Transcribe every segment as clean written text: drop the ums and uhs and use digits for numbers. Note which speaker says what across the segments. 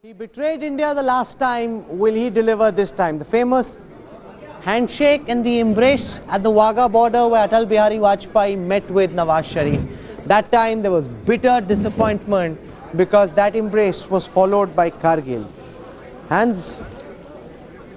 Speaker 1: He betrayed India the last time. Will he deliver this time? The famous handshake and the embrace at the Wagah border where Atal Bihari Vajpayee met with Nawaz Sharif. That time there was bitter disappointment because that embrace was followed by Kargil.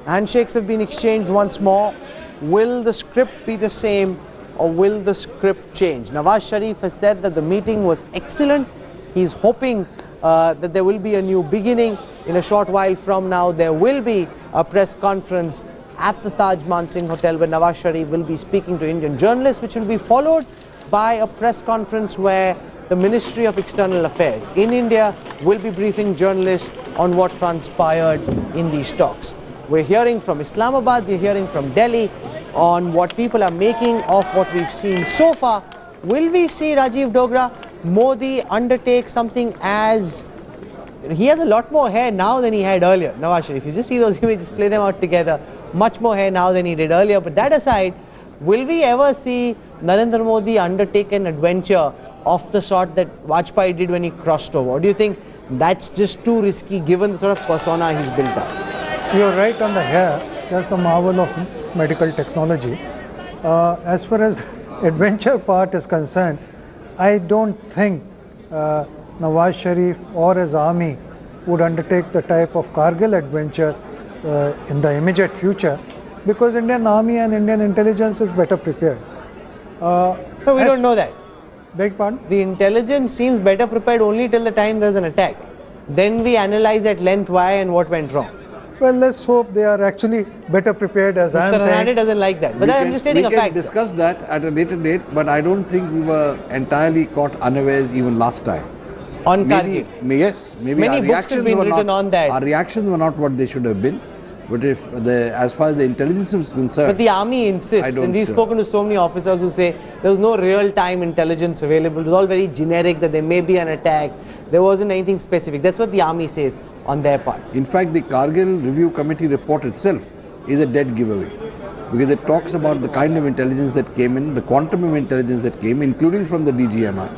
Speaker 1: Handshakes have been exchanged once more. Will the script be the same or will the script change? Nawaz Sharif has said that the meeting was excellent. He's hoping that there will be a new beginning. In a short while from now, there will be a press conference at the Taj Mansingh Hotel where Nawaz Sharif will be speaking to Indian journalists, which will be followed by a press conference where the Ministry of External Affairs in India will be briefing journalists on what transpired in these talks. We're hearing from Islamabad, we're hearing from Delhi on what people are making of what we've seen so far. Will we see Rajiv Dogra, Modi undertake something as... He has a lot more hair now than he had earlier, Nawaz Sharif. You just see those images, play them out together. Much more hair now than he did earlier. But that aside, will we ever see Narendra Modi undertake an adventure of the sort that Vajpayee did when he crossed over? Or do you think that's just too risky given the sort of persona he's built up?
Speaker 2: You're right on the hair. That's the marvel of medical technology. As far as the adventure part is concerned, I don't think Nawaz Sharif or his army would undertake the type of Kargil adventure in the immediate future, because Indian army and Indian intelligence is better prepared.
Speaker 1: No, we don't know that.
Speaker 2: Beg pardon?
Speaker 1: The intelligence seems better prepared only till the time there's an attack. Then we analyze at length why and what went wrong.
Speaker 2: Well, let's hope they are actually better prepared, as I am saying.
Speaker 1: Mr. Ranade doesn't like that, but I'm just stating a fact.
Speaker 3: We can discuss that at a later date, but I don't think we were entirely caught unawares even last time.
Speaker 1: On Kargil?
Speaker 3: Yes, maybe
Speaker 1: many books have been written on that.
Speaker 3: Our reactions were not what they should have been. But if as far as the intelligence is concerned...
Speaker 1: But the army insists, and we've spoken to so many officers who say there was no real-time intelligence available. It was all very generic, that there may be an attack. There wasn't anything specific. That's what the army says on their part.
Speaker 3: In fact, the Kargil Review Committee report itself is a dead giveaway, because it talks about the kind of intelligence that came in, the quantum of intelligence that came, including from the DGMI,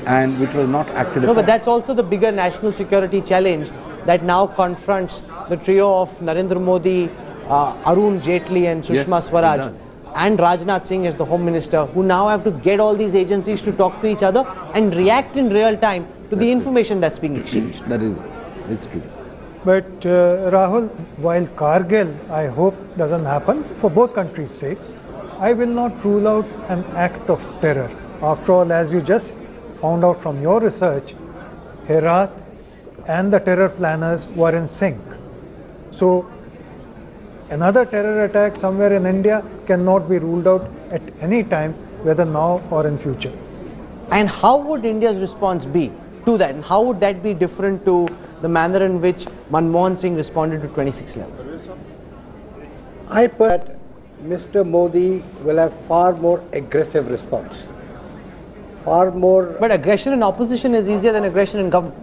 Speaker 3: and which was not acted upon.
Speaker 1: No, but that's also the bigger national security challenge that now confronts the trio of Narendra Modi, Arun Jaitley and Sushma Swaraj and Rajnath Singh as the Home Minister, who now have to get all these agencies to talk to each other and react in real time to the information that's being exchanged.
Speaker 3: That is, it's true.
Speaker 2: But Rahul, while Kargil, I hope, doesn't happen, for both countries' sake, I will not rule out an act of terror. After all, as you just found out from your research, Herat and the terror planners were in sync. So, another terror attack somewhere in India cannot be ruled out at any time, whether now or in future.
Speaker 1: And how would India's response be to that? And how would that be different to the manner in which Manmohan Singh responded to 26/11?
Speaker 4: I put that Mr. Modi will have far more aggressive response. Far more...
Speaker 1: But aggression in opposition is easier than aggression in government.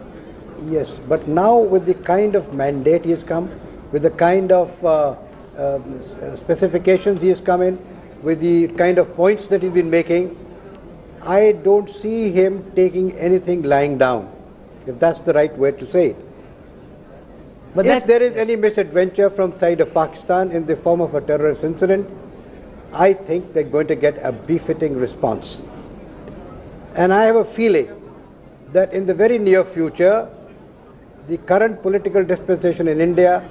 Speaker 4: Yes, but now with the kind of mandate he has come, with the kind of specifications he has come in, with the kind of points that he's been making, I don't see him taking anything lying down, if that's the right way to say it. But if there is any misadventure from side of Pakistan in the form of a terrorist incident, I think they're going to get a befitting response. And I have a feeling that in the very near future, the current political dispensation in India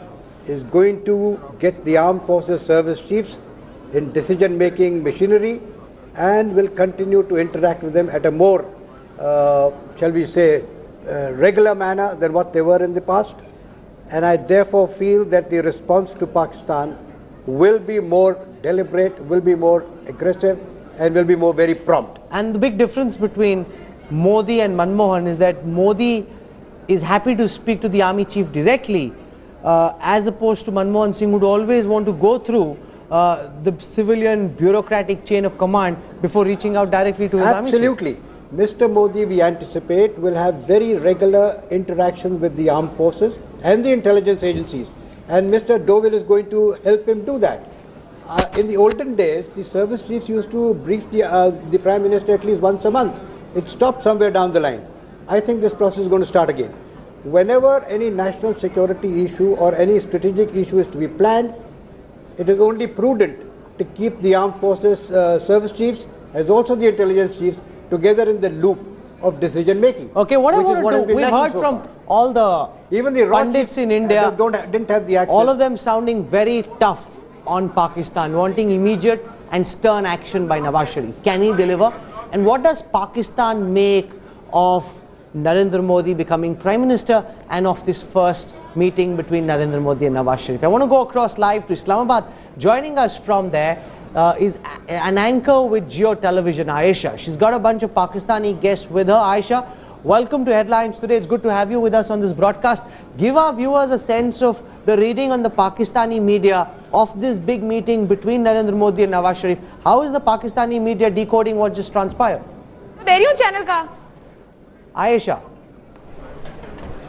Speaker 4: is going to get the armed forces service chiefs in decision-making machinery and will continue to interact with them at a more, shall we say, regular manner than what they were in the past. And I therefore feel that the response to Pakistan will be more deliberate, will be more aggressive, and will be more very prompt.
Speaker 1: And the big difference between Modi and Manmohan is that Modi is happy to speak to the army chief directly, as opposed to Manmohan Singh, who would always want to go through the civilian bureaucratic chain of command before reaching out directly to his army chief.
Speaker 4: Absolutely. Mr. Modi, we anticipate, will have very regular interactions with the armed forces and the intelligence agencies. And Mr. Dovil is going to help him do that. In the olden days, the service chiefs used to brief the Prime Minister at least once a month. It stopped somewhere down the line. I think this process is going to start again. whenever any national security issue or any strategic issue is to be planned, it is only prudent to keep the armed forces service chiefs as also the intelligence chiefs together in the loop of decision making.
Speaker 1: Okay, what I want to do, we've heard from all the
Speaker 4: even the
Speaker 1: pundits in India,
Speaker 4: didn't have the access.
Speaker 1: All of them sounding very tough on Pakistan, wanting immediate and stern action by Nawaz Sharif. Can he deliver? And what does Pakistan make of Narendra Modi becoming Prime Minister and of this first meeting between Narendra Modi and Nawaz Sharif? I want to go across live to Islamabad. Joining us from there is an anchor with Geo Television, Ayesha. She's got a bunch of Pakistani guests with her. Ayesha, welcome to Headlines today. It's good to have you with us on this broadcast. Give our viewers a sense of the reading on the Pakistani media of this big meeting between Narendra Modi and Nawaz Sharif. How is the Pakistani media decoding what just transpired?
Speaker 5: दे रही हूँ channel का
Speaker 1: Ayesha.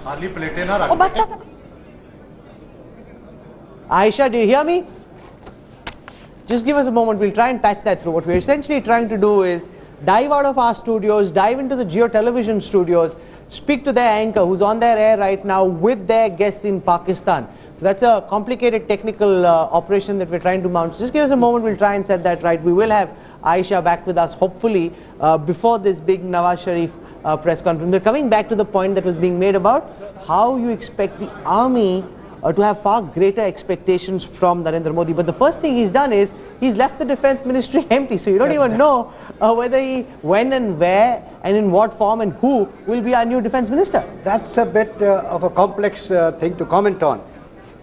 Speaker 6: खाली प्लेटें ना रख।
Speaker 5: ओ बस बस
Speaker 1: Ayesha, do you hear me? Just give us a moment, we'll try and patch that through. What we're essentially trying to do is dive out of our studios, dive into the Geo Television studios, speak to their anchor who's on their air right now with their guests in Pakistan. So that's a complicated technical operation that we're trying to mount. So just give us a moment, we'll try and set that right. We will have Ayesha back with us hopefully before this big Nawaz Sharif press conference. We're coming back to the point that was being made about how you expect the army to have far greater expectations from Narendra Modi. But the first thing he's done is he's left the defense ministry empty. So you don't even know whether when and where and in what form and who will be our new defense minister.
Speaker 4: That's a bit of a complex thing to comment on.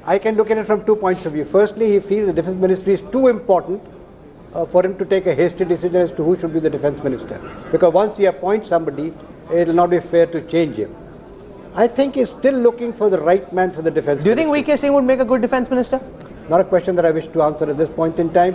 Speaker 4: I can look at it from 2 points of view. Firstly, he feels the defense ministry is too important for him to take a hasty decision as to who should be the defense minister. Because once he appoints somebody, it will not be fair to change him. I think he's still looking for the right man for the defense
Speaker 1: ministry. Do you think VK Singh would make a good defense minister?
Speaker 4: Not a question that I wish to answer at this point in time,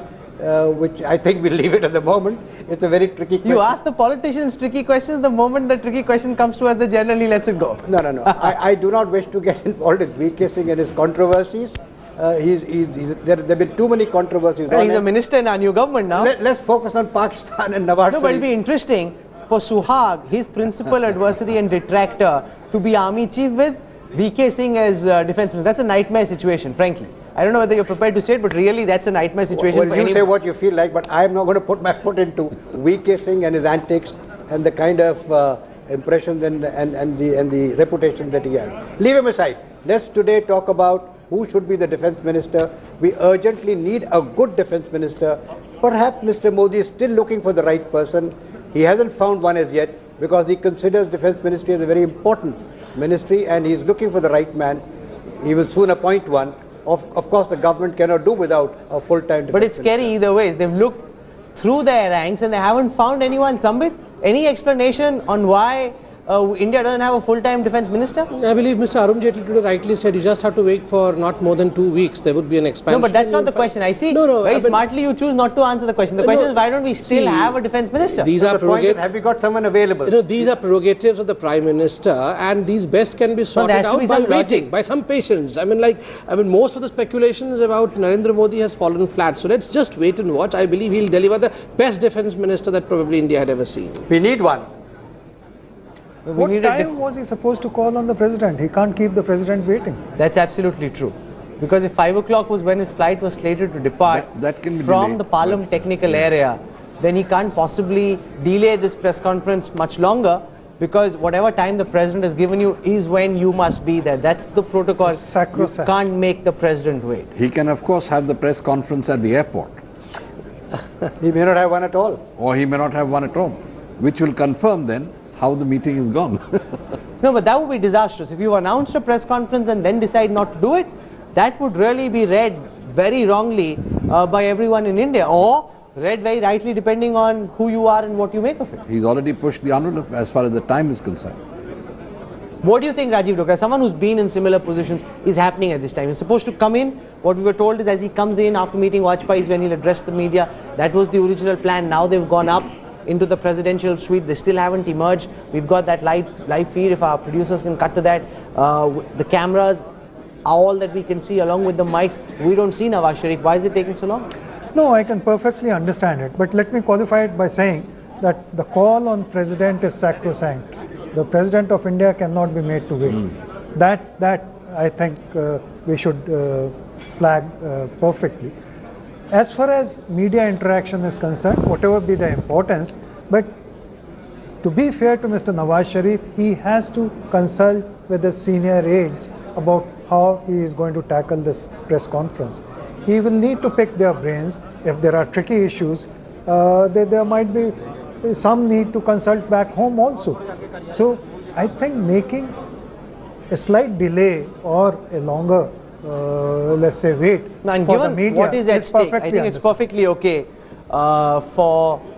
Speaker 4: which I think we'll leave it at the moment. It's a very tricky question.
Speaker 1: You ask the politicians tricky questions, the moment the tricky question comes to us, they generally lets it go.
Speaker 4: No. I do not wish to get involved with VK Singh and his controversies. There have been too many controversies.
Speaker 1: Well, he's a minister in our new government now.
Speaker 4: Let's focus on Pakistan and Nawaz Sharif.
Speaker 1: No, but it'll be interesting for Suhag, his principal adversary and detractor, to be army chief with VK Singh as defense minister. That's a nightmare situation, frankly. I don't know whether you're prepared to say it, but really that's a nightmare situation.
Speaker 4: Well, you say what you feel like, but I am not going to put my foot into VK Singh and his antics and the kind of impressions and the reputation that he has. Leave him aside. Let's today talk about who should be the defense minister. We urgently need a good defense minister. Perhaps Mr. Modi is still looking for the right person. He hasn't found one as yet because he considers defense ministry as a very important ministry and he's looking for the right man. He will soon appoint one. Of course, the government cannot do without a full-time defense
Speaker 1: But it's
Speaker 4: minister.
Speaker 1: scary either way. They've looked through their ranks and they haven't found anyone. Sambit, any explanation on why India doesn't have a full-time defense minister?
Speaker 7: I believe Mr. Arun Jaitley today rightly said you just have to wait for not more than 2 weeks. There would be an expansion.
Speaker 1: No, but that's not the question. I see very smartly you choose not to answer the question. The question is why don't we still have a defense minister?
Speaker 7: These are
Speaker 4: the point is, have we got someone available?
Speaker 7: These are prerogatives of the Prime Minister and these best can be sorted out by waiting, by some patience. I mean most of the speculations about Narendra Modi has fallen flat. So let's just wait and watch. I believe he'll deliver the best defense minister that probably India had ever seen.
Speaker 4: We need one.
Speaker 2: What time was he supposed to call on the president? He can't keep the president waiting.
Speaker 1: That's absolutely true. Because if 5 o'clock was when his flight was slated to depart
Speaker 3: that can be
Speaker 1: from
Speaker 3: delayed.
Speaker 1: the Palam technical area, then he can't possibly delay this press conference much longer because whatever time the president has given you is when you must be there. That's the protocol.
Speaker 2: Sacrosanct.
Speaker 1: You can't make the president wait.
Speaker 3: He can of course have the press conference at the airport.
Speaker 4: He may not have one at all.
Speaker 3: Or he may not have one at all, which will confirm then how the meeting is gone.
Speaker 1: No, but that would be disastrous. If you announced a press conference and then decide not to do it, that would really be read very wrongly by everyone in India, or read very rightly depending on who you are and what you make of it.
Speaker 3: He's already pushed the envelope as far as the time is concerned.
Speaker 1: What do you think, Rajiv Dokra, someone who's been in similar positions, is happening at this time? He's supposed to come in. What we were told is as he comes in after meeting Vajpayee is when he'll address the media. That was the original plan. Now they've gone up into the presidential suite. They still haven't emerged. We've got that live feed. If our producers can cut to that. The cameras are all that we can see along with the mics. We don't see Nawaz Sharif. Why is it taking so long?
Speaker 2: No, I can perfectly understand it. But let me qualify it by saying that the call on president is sacrosanct. The president of India cannot be made to wait. That I think we should flag perfectly. As far as media interaction is concerned, whatever be the importance, but to be fair to Mr. Nawaz Sharif, he has to consult with his senior aides about how he is going to tackle this press conference. He will need to pick their brains. If there are tricky issues, there might be some need to consult back home also. So I think making a slight delay or a longer, let's say, wait
Speaker 1: and
Speaker 2: for
Speaker 1: given
Speaker 2: the media
Speaker 1: what is at stake, I think it's perfectly okay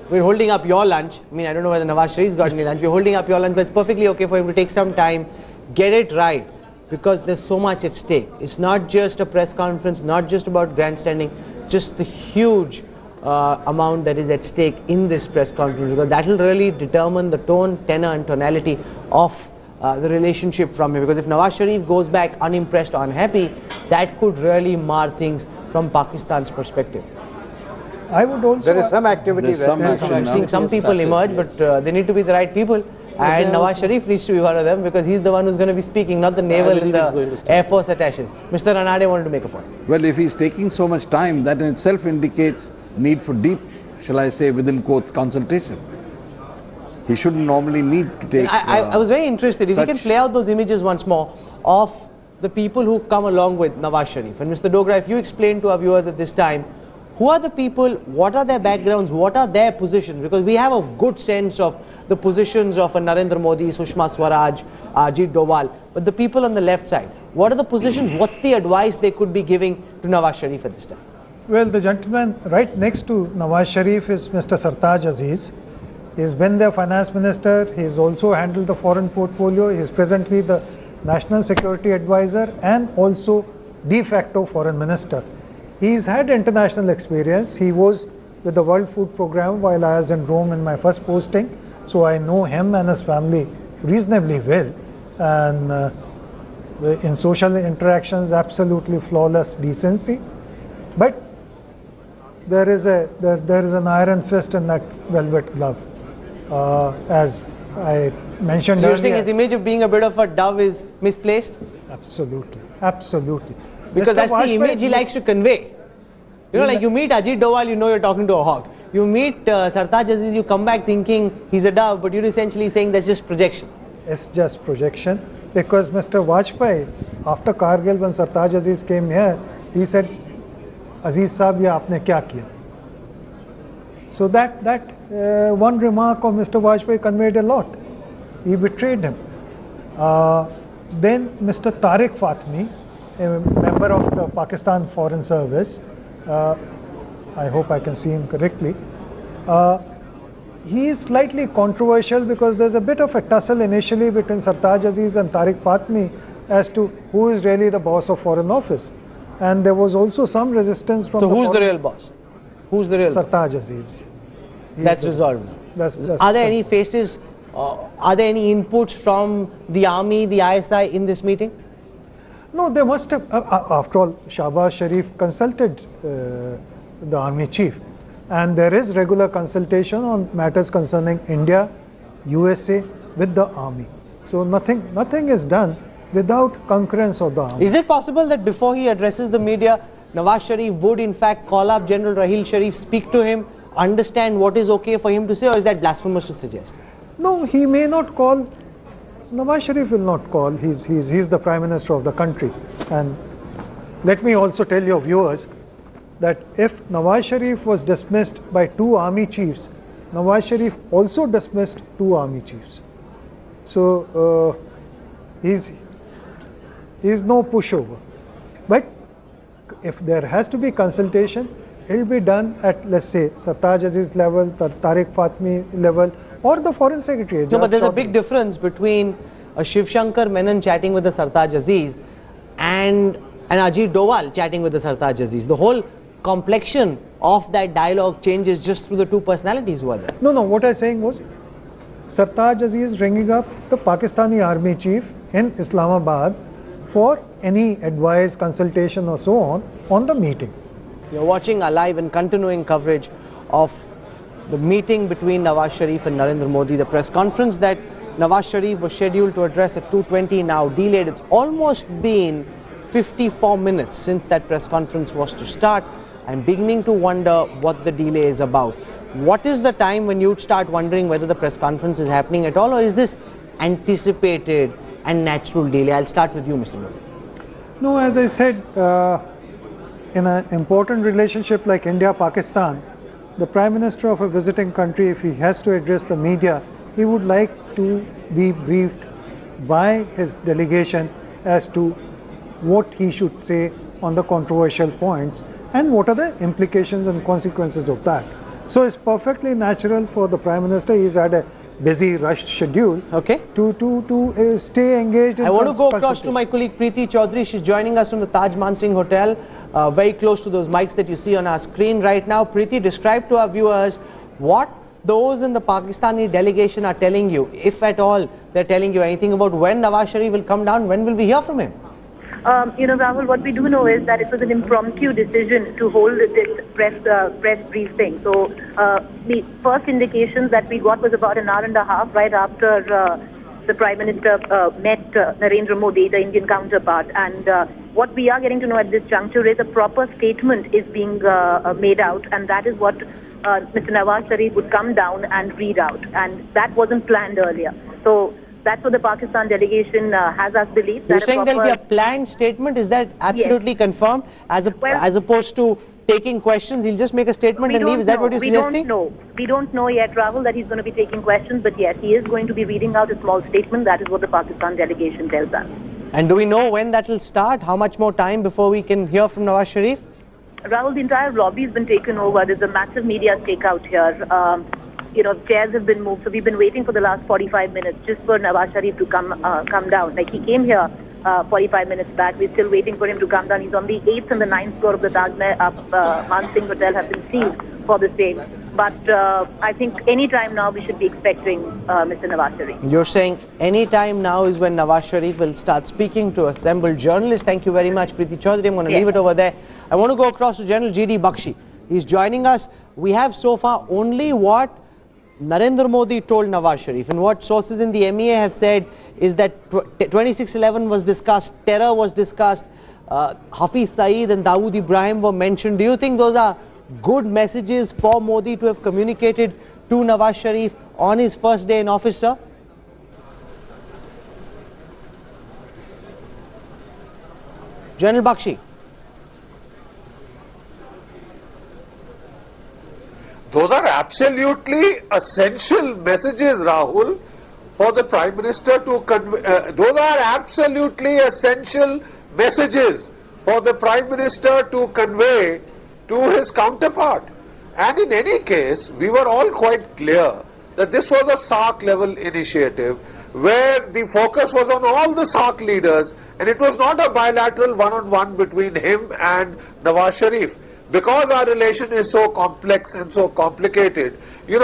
Speaker 1: we're holding up your lunch. I mean, I don't know whether Nawaz Sharif's got any lunch. We're holding up your lunch, but it's perfectly okay for him to take some time, get it right, because there's so much at stake. It's not just a press conference, not just about grandstanding, just the huge amount that is at stake in this press conference, because that will really determine the tone, tenor and tonality of the relationship from here. Because if Nawaz Sharif goes back unimpressed or unhappy, that could really mar things from Pakistan's perspective.
Speaker 2: I would also...
Speaker 4: There is some activity there.
Speaker 1: I'm seeing some people emerge, but they need to be the right people. And Nawaz Sharif needs to be one of them, because he's the one who's going to be speaking, not the naval and the Air Force attaches. Mr. Ranade wanted to make a point.
Speaker 3: Well, if he's taking so much time, that in itself indicates need for deep, shall I say, within quotes, consultation. He shouldn't normally need to take...
Speaker 1: I was very interested. If we can play out those images once more of the people who've come along with Nawaz Sharif. And Mr. Dogra, if you explain to our viewers at this time, who are the people, what are their backgrounds, what are their positions? Because we have a good sense of the positions of a Narendra Modi, Sushma Swaraj, Ajit Doval. But the people on the left side, what are the positions? What's the advice they could be giving to Nawaz Sharif at this time?
Speaker 2: Well, the gentleman right next to Nawaz Sharif is Mr. Sartaj Aziz. He's been the finance minister. He's also handled the foreign portfolio. He's presently the national security advisor and also de facto foreign minister. He's had international experience. He was with the World Food Programme while I was in Rome in my first posting. So I know him and his family reasonably well. And in social interactions, absolutely flawless decency. But there is an iron fist in that velvet glove. As I mentioned
Speaker 1: so
Speaker 2: earlier.
Speaker 1: you're saying his image of being a bit of a dove is misplaced?
Speaker 2: Absolutely. Absolutely.
Speaker 1: Because that's the image he likes to convey. You know, like you meet Ajit Doval, you know you're talking to a hawk. You meet Sartaj Aziz, you come back thinking he's a dove, but you're essentially saying that's just projection.
Speaker 2: It's just projection. Because Mr. Vajpayee, after Kargil, when Sartaj Aziz came here, he said, Aziz Saab, ye aapne kya kiya? So that one remark of Mr. Vajpayee conveyed a lot. He betrayed him. Then Mr. Tariq Fatmi, a member of the Pakistan Foreign Service, I hope I can see him correctly. He is slightly controversial because there's a bit of a tussle initially between Sartaj Aziz and Tariq Fatmi as to who is really the boss of Foreign Office. And there was also some resistance from
Speaker 1: So who's the real boss? Who's the real
Speaker 2: Sartaj Aziz.
Speaker 1: That's resolved.
Speaker 2: That's
Speaker 1: are there any faces, are there any inputs from the army, the ISI in this meeting?
Speaker 2: No, they must have. After all, Shahbaz Sharif consulted the army chief. And there is regular consultation on matters concerning India, USA with the army. So nothing is done without concurrence of the army.
Speaker 1: Is it possible that before he addresses the media, Nawaz Sharif would in fact call up General Rahil Sharif, speak to him, understand what is okay for him to say, or is that blasphemous to suggest?
Speaker 2: No, he may not call. Nawaz Sharif will not call. He's the Prime Minister of the country. And let me also tell your viewers that if Nawaz Sharif was dismissed by 2 army chiefs, Nawaz Sharif also dismissed 2 army chiefs. So he's no pushover. But if there has to be consultation, it will be done at, let's say, Sartaj Aziz level, Tariq Fatmi level, or the Foreign Secretary.
Speaker 1: No, but there's a big difference between a Shiv Shankar Menon chatting with the Sartaj Aziz and an Ajit Doval chatting with the Sartaj Aziz. The whole complexion of that dialogue changes just through the 2 personalities who are there.
Speaker 2: No, what I was saying was, Sartaj Aziz ringing up the Pakistani army chief in Islamabad for any advice, consultation or so on the meeting.
Speaker 1: You're watching our live and continuing coverage of the meeting between Nawaz Sharif and Narendra Modi, the press conference that Nawaz Sharif was scheduled to address at 2:20, now delayed. It's almost been 54 minutes since that press conference was to start. I'm beginning to wonder what the delay is about. What is the time when you'd start wondering whether the press conference is happening at all, or is this anticipated and natural delay? I'll start with you, Mr. Modi.
Speaker 2: No, as I said, in an important relationship like India-Pakistan, the Prime Minister of a visiting country, if he has to address the media, he would like to be briefed by his delegation as to what he should say on the controversial points and what are the implications and consequences of that. So it's perfectly natural for the Prime Minister, he's had a busy, rushed schedule, to stay engaged in
Speaker 1: I want to go across to my colleague Preeti Chaudhary. She's joining us from the Taj Mansingh Hotel, very close to those mics that you see on our screen right now. Preeti, describe to our viewers what those in the Pakistani delegation are telling you, if at all they're telling you anything about when Nawaz Sharif will come down, when will we hear from him?
Speaker 5: Rahul, what we do know is that it was an impromptu decision to hold this press briefing. So the first indications that we got was about an hour and a half right after the Prime Minister met Narendra Modi, the Indian counterpart. And what we are getting to know at this juncture is a proper statement is being made out, and that is what Mr. Nawaz Sharif would come down and read out. And that wasn't planned earlier. So that's what the Pakistan delegation has us believe.
Speaker 1: You're saying there'll be a planned statement? Is that absolutely confirmed? As opposed to taking questions, he'll just make a statement and leave? Is that what you're suggesting?
Speaker 5: We don't know yet, Rahul, that he's going to be taking questions. But yes, he is going to be reading out a small statement. That is what the Pakistan delegation tells us. And
Speaker 1: do we know when that will start? How much more time before we can hear from Nawaz Sharif?
Speaker 5: Rahul, the entire lobby has been taken over. There's a massive media stakeout here. Chairs have been moved. So we've been waiting for the last 45 minutes just for Nawaz Sharif to come down. Like, he came here 45 minutes back. We're still waiting for him to come down. He's on the 8th and the 9th floor of the Taj Mansingh Hotel have been sealed for this day. But I think any time now we should be expecting Mr. Nawaz Sharif.
Speaker 1: You're saying any time now is when Nawaz Sharif will start speaking to assembled journalists. Thank you very much, Preeti Chaudhary. I'm going to leave it over there. I want to go across to General G.D. Bakshi. He's joining us. We have so far only what Narendra Modi told Nawaz Sharif, and what sources in the MEA have said is that 2611 was discussed, terror was discussed, Hafiz Saeed and Dawood Ibrahim were mentioned. Do you think those are good messages for Modi to have communicated to Nawaz Sharif on his first day in office, sir? General Bakshi.
Speaker 8: Those are absolutely essential messages, Rahul, for the Prime Minister to convey. Those are absolutely essential messages for the Prime Minister to convey to his counterpart. And in any case, we were all quite clear that this was a SARC level initiative where the focus was on all the SARC leaders, and it was not a bilateral one-on-one between him and Nawaz Sharif. Because our relation is so complex and so complicated, we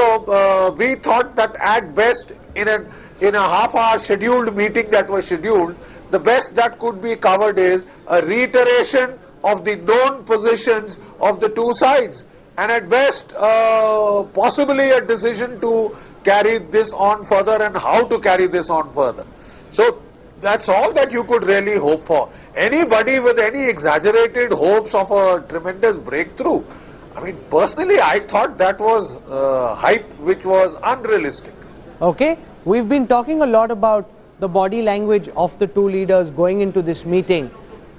Speaker 8: thought that at best in a half-hour scheduled meeting that was scheduled, the best that could be covered is a reiteration of the known positions of the two sides, and at best possibly a decision to carry this on further and how to carry this on further. So that's all that you could really hope for. Anybody with any exaggerated hopes of a tremendous breakthrough, I mean, personally, I thought that was hype which was unrealistic.
Speaker 1: Okay, we've been talking a lot about the body language of the two leaders going into this meeting.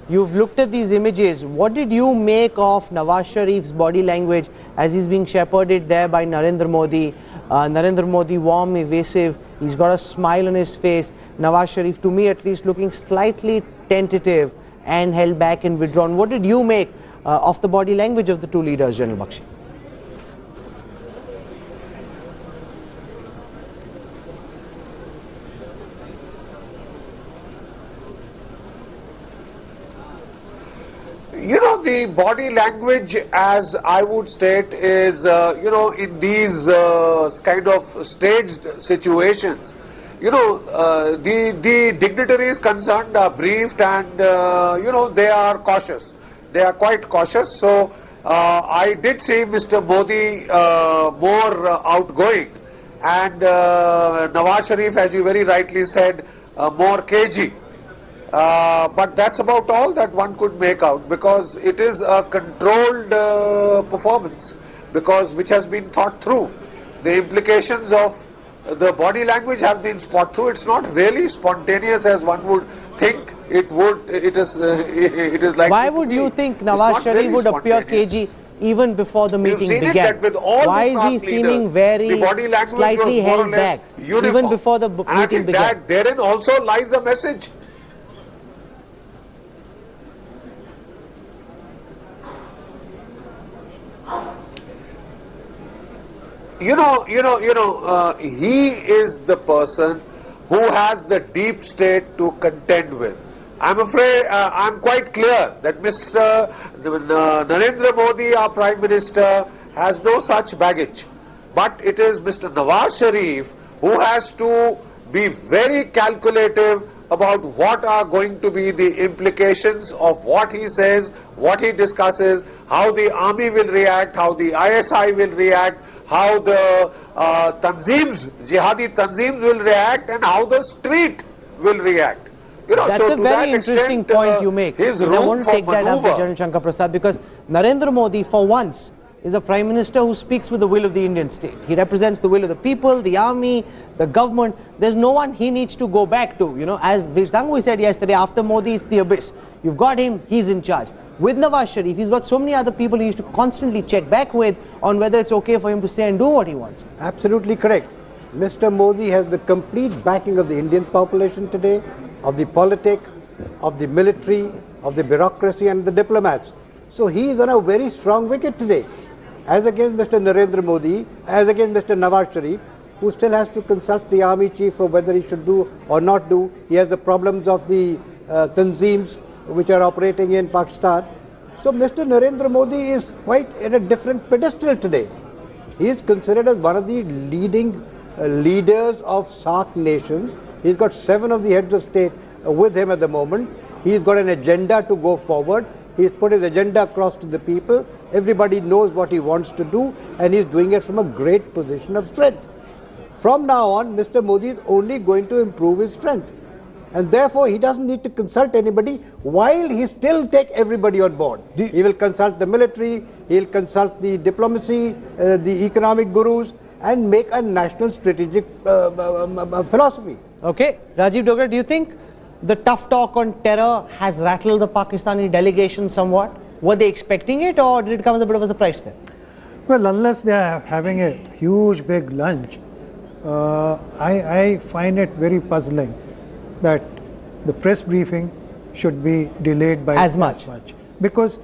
Speaker 1: You've looked at these images. What did you make of Nawaz Sharif's body language as he's being shepherded there by Narendra Modi? Narendra Modi warm, evasive, he's got a smile on his face. Nawaz Sharif, to me at least, looking slightly tentative and held back and withdrawn. What did you make of the body language of the two leaders, General Bakshi?
Speaker 8: The body language, as I would state, is, in these kind of staged situations, the dignitaries concerned are briefed and, they are cautious. They are quite cautious. So, I did see Mr. Modi more outgoing and Nawaz Sharif, as you very rightly said, more cagey. But that's about all that one could make out, because it is a controlled performance, which has been thought through. The implications of the body language have been thought through. It's not really spontaneous as one would think it would. It is like.
Speaker 1: Why would you think Nawaz Sharif would appear cagey even before the meeting began? Why is he seeming very slightly held back even before the meeting began?
Speaker 8: Therein also lies a message. He is the person who has the deep state to contend with. I'm afraid, I'm quite clear that Mr. Narendra Modi, our Prime Minister, has no such baggage. But it is Mr. Nawaz Sharif who has to be very calculative about what are going to be the implications of what he says, what he discusses, how the army will react, how the ISI will react, how the jihadi tanzeems will react, and how the street will react.
Speaker 1: That's a very interesting point you make. And I want to take that up with General Shankar Prasad, because Narendra Modi, for once, is a Prime Minister who speaks with the will of the Indian state. He represents the will of the people, the army, the government. There's no one he needs to go back to. As Veer Sanghavi said yesterday, after Modi, it's the abyss. You've got him, he's in charge. With Nawaz Sharif, he's got so many other people he needs to constantly check back with on whether it's okay for him to say and do what he wants.
Speaker 4: Absolutely correct. Mr. Modi has the complete backing of the Indian population today, of the politic, of the military, of the bureaucracy and the diplomats. So he is on a very strong wicket today, as against Mr. Narendra Modi, as against Mr. Nawaz Sharif, who still has to consult the army chief for whether he should do or not do. He has the problems of the tanzeems which are operating in Pakistan. So Mr. Narendra Modi is quite at a different pedestal today. He is considered as one of the leading leaders of SAARC nations. He's got 7 of the heads of state with him at the moment. He's got an agenda to go forward. He's put his agenda across to the people. Everybody knows what he wants to do, and he's doing it from a great position of strength. From now on, Mr. Modi is only going to improve his strength. And therefore, he doesn't need to consult anybody, while he still take everybody on board. He will consult the military, he'll consult the diplomacy, the economic gurus, and make a national strategic philosophy.
Speaker 1: Okay, Rajiv Dogra, do you think the tough talk on terror has rattled the Pakistani delegation somewhat? Were they expecting it, or did it come as a bit of a surprise to them?
Speaker 2: Well, unless they are having a huge big lunch, I find it very puzzling that the press briefing should be delayed by as much. Because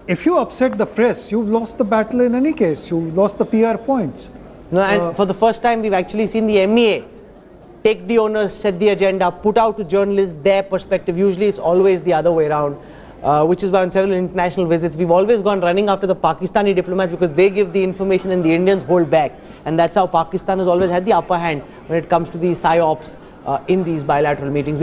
Speaker 2: if you upset the press, you've lost the battle in any case. You've lost the PR points.
Speaker 1: No, and for the first time, we've actually seen the MEA take the onus, set the agenda, put out to journalists their perspective. Usually it's always the other way around, which is why on several international visits, we've always gone running after the Pakistani diplomats, because they give the information and the Indians hold back. And that's how Pakistan has always had the upper hand when it comes to the PSYOPs in these bilateral meetings.